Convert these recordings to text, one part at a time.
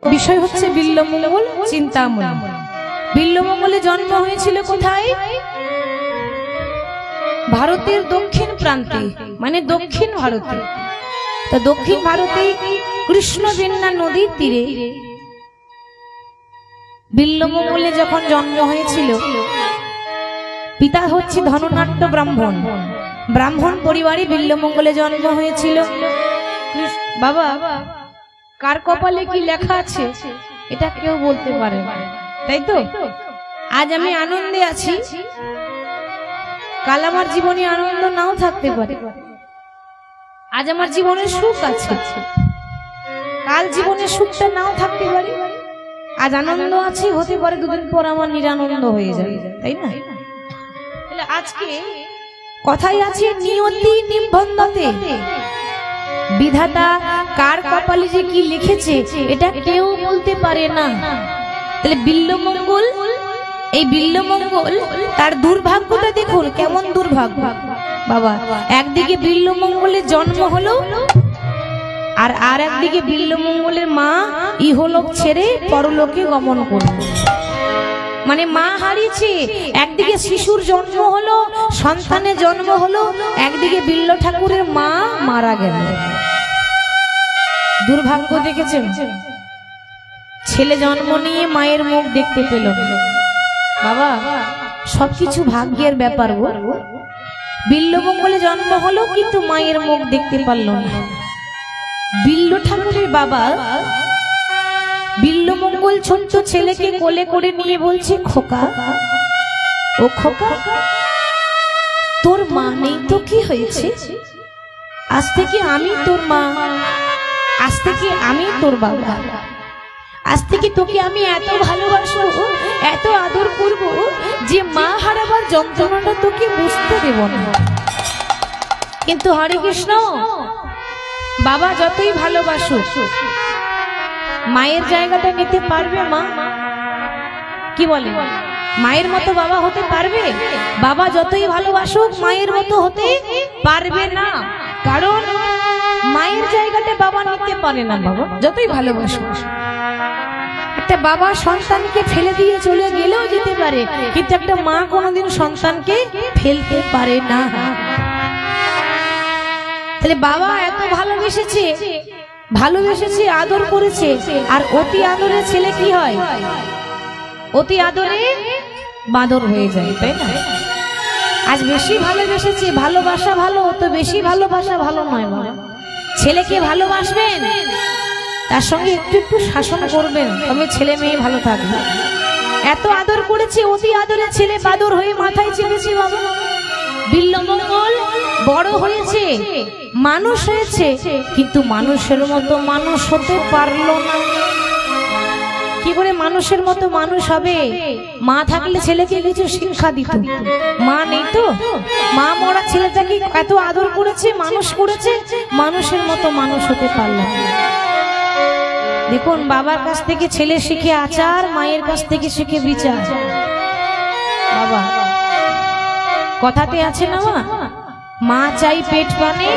বিষয় হচ্ছে বিল্লমঙ্গল চিন্তামণি। বিল্লমঙ্গলে জন্ম হয়েছিল কোথায়? ভারতের দক্ষিণ প্রান্তে, মানে দক্ষিণ ভারতে। তো দক্ষিণ ভারতে কৃষ্ণবেন্না নদীর তীরে বিল্লমঙ্গলে যখন জন্ম হয়েছিল, পিতা হচ্ছে ধননাট্য ব্রাহ্মণ, ব্রাহ্মণ পরিবারে বিল্লমঙ্গলে জন্ম হয়েছিল। বাবা, কার কপালে কি লেখা আছে এটা কেউ বলতে পারে না, তাই তো? আজ আমি আনন্দে আছি, কাল আমার জীবনে আনন্দ নাও থাকতে পারে। আজ আমার জীবনে সুখ আছে, কাল জীবনে সুখটা নাও থাকতে পারে। আজ আনন্দ আছে, হতে পারে দুদিন পর আমার নিরানন্দ হয়ে যাবে, তাই না? তাহলে আজকে কথাই আছে নিয়তি নিবন্ধতে, বিধাতা কার কপালে যে কি লিখেছে এটা কেউ বলতে পারে না। তাহলে বিল্লমঙ্গল, এই বিল্লমঙ্গল তার দুর্ভাগ্যটা দেখুন, কেমন দুর্ভাগ্য বাবা। একদিকে বিল্লমঙ্গলের জন্ম হলো, আর একদিকে বিল্লমঙ্গলের মা ইহলোক ছেড়ে পরলোকে গমন করল। মানে মা হারিয়েছে, একদিকে শিশুর জন্ম হলো, সন্তানের জন্ম হলো, একদিকে বিল্ল ঠাকুরের মা মারা গেল। দুর্ভাগ্য দেখেছেন? ছেলে জন্ম নিয়ে মায়ের মুখ দেখতে পেল বাবা, সবকিছু ভাগ্যের ব্যাপার গো। বিল্লমঙ্গলে জন্ম হলো কিন্তু মায়ের মুখ দেখতে পারল না। বিল্ল ঠাকুরের বাবা বিল্লমঙ্গল ছোট্ট ছেলেকে কোলে করে নিয়ে বলছে, খোকা ও খোকা, তোর মা নেই তো কি হয়েছে? আজ থেকে আমি তোর মা, আজ থেকে আমি তোর বাবা, আজ থেকে তোকে আমি এত ভালোবাসবো, এত আদর করব যে মা হারাবার যন্ত্রণাটা তোকে বুঝতে দেব না। কিন্তু হরে কৃষ্ণ, বাবা যতই ভালোবাসুক মায়ের জায়গাটা নিতে পারবে মা? কি বলে, মায়ের মতো বাবা হতে পারবে? বাবা যতই ভালোবাসুক মায়ের মতো হতে পারবে না, কারণ মায়ের জায়গাটা বাবা নিতে পারে না। বাবা যতই ভালোবাসুক, একটা বাবা সন্তানকে ফেলে দিয়ে চলে গেলেও যেতে পারে, কিন্তু একটা মা কোনোদিন সন্তানকে ফেলতে পারে না। তাহলে বাবা এত ভালোবেসেছে, ভালোবেসেছে, আদর করেছে, আর অতি আদরের ছেলে কি হয়? অতি আদরে বাঁদর হয়ে যায়, তাই না? আজ বেশি ভালোবেসেছে, ভালোবাসা ভালো, তো বেশি ভালোবাসা ভালো নয় বাবা। ছেলেকে ভালোবাসবেন, তার সঙ্গে একটু একটু শাসন করবেন, তবে ছেলে মেয়ে ভালো থাকবে। এত আদর করেছে, অতি আদরের ছেলে বাদর হয়ে মাথায় চেপেছে বাবা। বিল্লমঙ্গল বড় হয়েছে, মানুষ হয়েছে, কিন্তু মানুষের মতো মানুষ হতে পারলো না। কি করে মানুষের মতো মানুষ হবে? মা থাকলে ছেলেকে কিছু শিক্ষা দিত, মা নেই তো। মা মরা ছেলেটাকে এত আদর করেছে, মানুষ করেছে, মানুষের মতো মানুষ হতে পারলো না। দেখুন, বাবার কাছ থেকে ছেলে শিখে আচার, মায়ের কাছ থেকে শিখে বিচার। বাবা কথাতে আছে না, মা চাই পেট পানে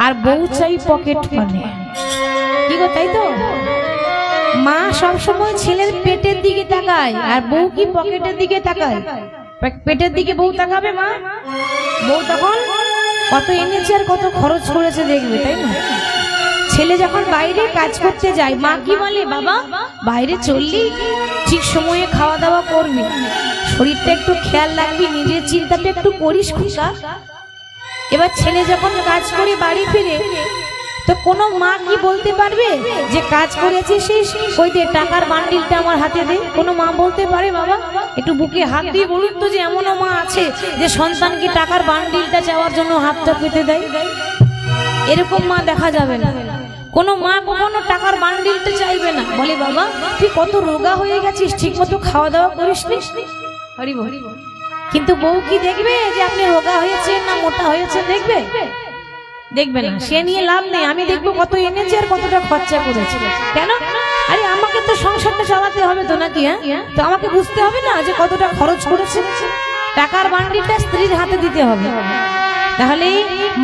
আর বউ চাই পকেট পানে। কি গো, তাই তো? মা সবসময় ছেলের পেটের দিকে তাকায়, আর বউ কি পকেটের দিকে তাকায়? পেটের দিকে বউ তাকাবে মা, বউ তখন কত এনেছে আর কত খরচ করেছে দেখবে, তাই না? ছেলে যখন বাইরে কাজ করতে যায়, মা কি বলে, বাবা বাইরে চললি ঠিক সময়ে খাওয়া দাওয়া করবি, শরীরটা একটু খেয়াল রাখবি, নিজের চিন্তাটা একটু করিস খুশা। এবার ছেলে যখন কাজ করে বাড়ি ফিরে, তো কোনো মা কি বলতে পারবে যে কাজ করেছে শেষ, ওই দে টাকার বান্ডিলটা আমার হাতে দে? কোনো মা বলতে পারে? বাবা একটু বুকে হাত দিয়ে বলুন তো যে এমনও মা আছে যে সন্তানকে টাকার বান্ডিলটা চাওয়ার জন্য হাতটা পেতে দেয়? এরকম মা দেখা যাবে না। কোনো মা কখনো টাকার বান্ডিলটা চাইবে না, বলে বাবা তুই কত রোগা হয়ে গেছিস, ঠিক মতো খাওয়া দাওয়া করিস নি। হরি বল। কিন্তু বউ কি দেখবে যে আপনি রোগা হয়েছেন না মোটা হয়েছেন? দেখবে? দেখবে না। সে নিয়ে লাভ নেই, আমি দেখবো কত এনেছে আর কতটা খরচা করেছে। কেন? আরে আমাকে তো সংসারটা চালাতে হবে তো, নাকি? তো আমাকে বুঝতে হবে না যে কতটা খরচ করেছে? টাকার বান্ডিলটা স্ত্রীর হাতে দিতে হবে। তাহলে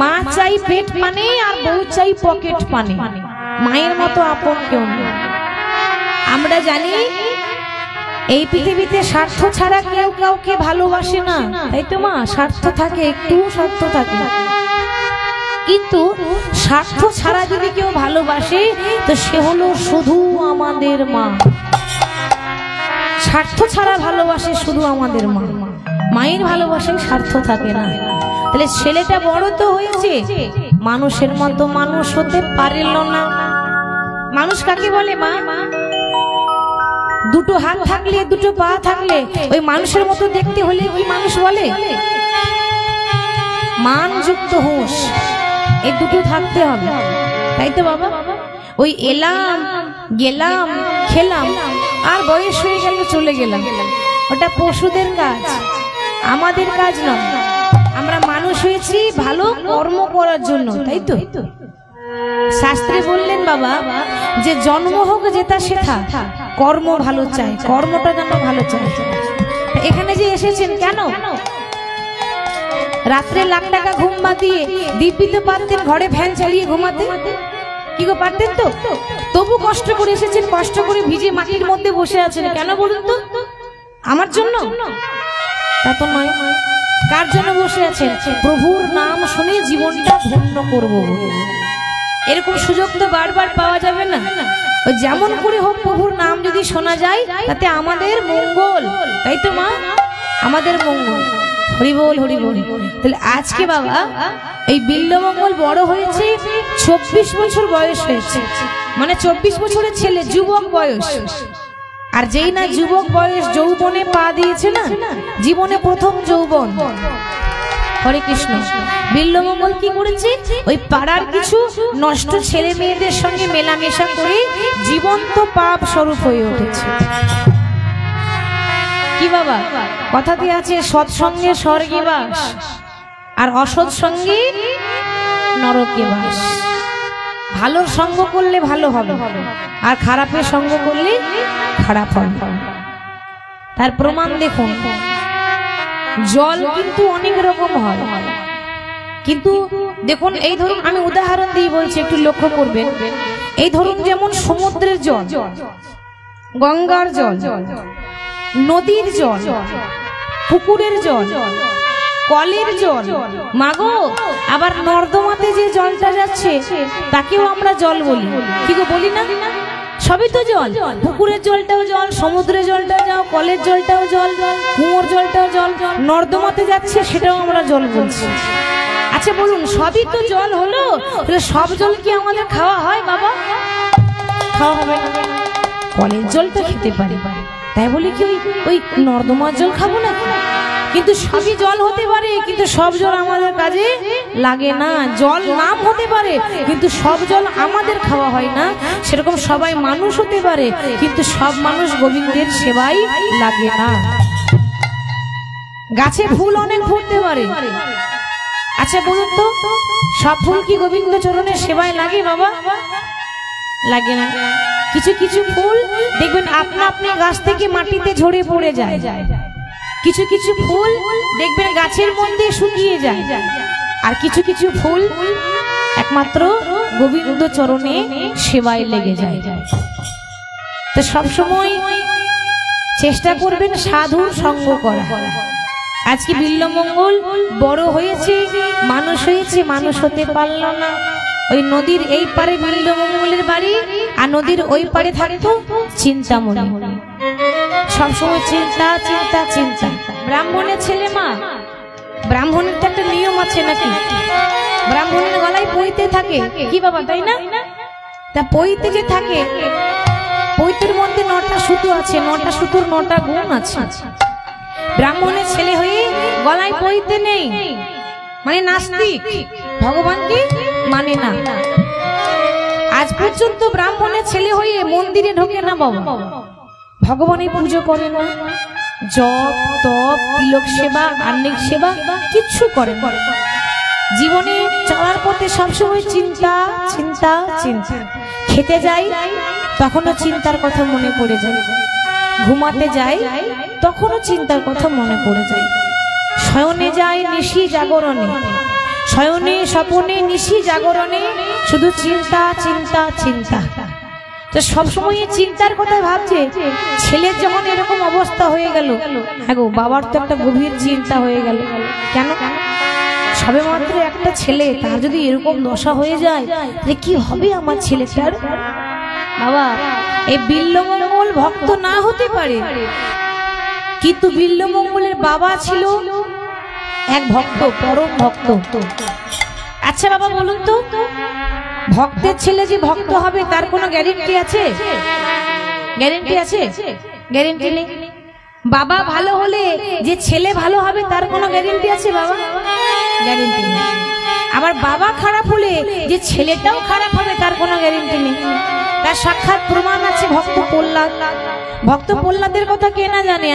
মা চাই পেট পানে আর বউ চাই পকেট পানে, মায়ের মতো আপন কেউ নেই। আমরা জানি এই পৃথিবীতে স্বার্থ ছাড়া কেউ কাউকে ভালোবাসে না, তাই তো মা? স্বার্থ থাকে, একটু স্বার্থ থাকে, কিন্তু স্বার্থ ছাড়া যদি কেউ ভালোবাসে তো সে হলো শুধু আমাদের মা। স্বার্থ ছাড়া ভালোবাসে শুধু আমাদের মা। মায়ের ভালোবাসায় স্বার্থ থাকে না। তাহলে ছেলেটা বড় তো হয়েছে, মানুষের মতো মানুষ হতে পারল না। মানুষ কাকে বলে মা? দুটো হাত থাকলে, দুটো পা থাকলে ওই মানুষের মতো দেখতে হলে কি মানুষ বলে? মানযুক্ত হুঁশ, এই দুটো থাকতে হবে, তাই তো বাবা? ওই এলাম গেলাম খেলাম আর বয়স হয়ে গেল চলে গেলাম, ওটা পশুদের কাজ, আমাদের কাজ নয়। আমরা মানুষ হয়েছি ভালো কর্ম করার জন্য, তাই তো? শাস্ত্রে বললেন বাবা যে জন্ম হোক যেটা সেথা, কর্ম ভালো চাই, কর্মটা যেন ভালো চাই। এখানে যে এসেছেন কেন? রাত্রে লাখ টাকা ঘুম বাঁধিয়ে দিব্যি তো পারতেন ঘরে ফ্যান চালিয়ে ঘুমাতে, কি গো পারতেন তো? তবু কষ্ট করে এসেছেন, কষ্ট করে ভিজে মাটির মধ্যে বসে আছেন কেন বলুন তো? আমার জন্য? তা তো নয়। কার জন্য বসে আছেন? প্রভুর নাম শুনে জীবনটা ধন্য করব। এরকম সুযোগ তো বারবার পাওয়া যাবে না। ওই যেমন করে হোক প্রভুর নাম যদি শোনা যায় তাতে আমাদের মঙ্গল, তাই তো মা? আমাদের মঙ্গল। হরি বল হরি বল। তাহলে আজকে বাবা এই বিল্লমঙ্গল বড় হয়েছে, 24 বছর বয়স হয়েছে, মানে 24 বছরের ছেলে, যুবক বয়স। আর যেই না যুবক বয়স যৌবনে পা দিয়েছে না, জীবনে প্রথম যৌবন। হরে কৃষ্ণ। বিল্লমঙ্গল কি করেছে? ওই পাড়ার কিছু নষ্ট ছেলে মেয়েদের সঙ্গে মেলামেশা করে জীবন্ত পাপ স্বরূপ হয়ে উঠেছে। কি বাবা? কথাতে আছে সৎসঙ্গে স্বর্গে বাস, আর অসৎ সঙ্গে নরকে বাস। ভালো সঙ্গ করলে ভালো হবে, আর খারাপের সঙ্গ করলে খারাপ হবে। তার প্রমাণ দেখুন, জল কিন্তু অনেক রকম হয়, কিন্তু দেখুন এই ধরুন আমি উদাহরণ দিয়ে বলছি, একটু লক্ষ্য করবেন। এই ধরুন যেমন সমুদ্রের জল, গঙ্গার জল, নদীর জল, পুকুরের জল, কলের জল, মাগো আবার নর্দমাতে যে জলটা যাচ্ছে তাকেও আমরা জল বলি, কি গো বলি না? সবই তো জল। পুকুরের জলটাও জল, সমুদ্রের জলটাও জল, কলের জলটাও জল, কুয়োর জলটাও জল, নর্দমাতে যাচ্ছে সেটাও আমরা জল বলছি। আচ্ছা বলুন, সবই তো জল হলো, তাহলে সব জল কি আমাদের খাওয়া হয় বাবা? খাওয়া হবে না। কলের জলটা খেতে পারি, তাই বলি কি ওই নর্দমার জল খাবো না? কিন্তু সবই জল হতে পারে, কিন্তু সব জল আমাদের কাজে লাগে না। জল নাম হতে পারে, কিন্তু সব জল আমাদের খাওয়া হয় না। সেরকম সবাই মানুষ হতে পারে, কিন্তু সব মানুষ গোবিন্দের সেবাই লাগে না। গাছে ফুল অনেক ফুটতে পারে, আচ্ছা বলুন তো সব ফুল কি গোবিন্দ চরণের সেবায় লাগে বাবা? লাগে না। কিছু কিছু ফুল দেখবেন আপনা আপনি গাছ থেকে মাটিতে ঝরে পড়ে যায়, কিছু কিছু ফুল দেখবেন গাছের মধ্যে শুকিয়ে যায়, আর কিছু কিছু ফুল একমাত্র গোবিন্দ চরণে সেবায় লেগে যায়। তো সবসময় চেষ্টা করবেন সাধু সঙ্গ করা। আজকে বিল্লমঙ্গল বড় হয়েছে, মানুষ হয়েছে, মানুষ হতে পারল না। ওই নদীর এই পারে বিল্লমঙ্গলের বাড়ি, আর নদীর ওই পারে থাকতো চিন্তামণি। সবসময় চিন্তা চিন্তা চিন্তা। ব্রাহ্মণের ছেলে মা, ব্রাহ্মণের তো একটা নিয়ম আছে নাকি? ব্রাহ্মণের গলায় পইতে থাকে, কি বাবা তাই না? তা পইতে যে থাকে, পইতের মধ্যে 9টা সুতো আছে, 9টা সুতোর 9টা গুণ আছে। ব্রাহ্মণের ছেলে হয়ে গলায় পইতে নেই, মানে নাস্তিক, ভগবানকে মানে না। আজ পর্যন্ত ব্রাহ্মণের ছেলে হয়ে মন্দিরে ঢোকে না বাবা, ভগবানের পুজো করে না, জপ তপ তিলক সেবা আহ্নিক সেবা কিচ্ছু করে না। জীবনে চলার পথে সবসময় চিন্তা চিন্তা চিন্তা। খেতে যাই তখনও চিন্তার কথা মনে পড়ে যায়, ঘুমাতে যাই তখনও চিন্তার কথা মনে পড়ে যায়, শয়নে যায় নিশি জাগরণে, শয়নে স্বপনে নিশি জাগরণে শুধু চিন্তা চিন্তা চিন্তা। তো সবসময় চিন্তার কথা ভাবছে, ছেলের যখন এরকম অবস্থা হয়ে গেল, হ্যাঁ গো বাবার তো একটা গভীর চিন্তা হয়ে গেল। কেন? সবে মাত্র একটা ছেলে, তার যদি এরকম দশা হয়ে যায় তাহলে কি হবে আমার ছেলেটার? বাবা, এই বিল্বমঙ্গল ভক্ত না হতে পারে, কিন্তু বিল্বমঙ্গলের বাবা ছিল এক ভক্ত, পরম ভক্ত। আচ্ছা বাবা বলুন তো, ভক্তের ছেলে যে ভক্ত হবে তার কোনো গ্যারেন্টি আছে? গ্যারেন্টি আছে? গ্যারেন্টি নেই। বাবা ভালো হলে যে ছেলে ভালো হবে তার কোনো গ্যারেন্টি আছে বাবা? গ্যারেন্টি নেই। আবার বাবা খারাপ হলে যে ছেলেটাও খারাপ হবে তার কোনো গ্যারেন্টি নেই। তার সাক্ষাৎ প্রমাণ আছে ভক্ত প্রহ্লাদ। ভক্ত প্রহ্লাদের কথা কে না জানে?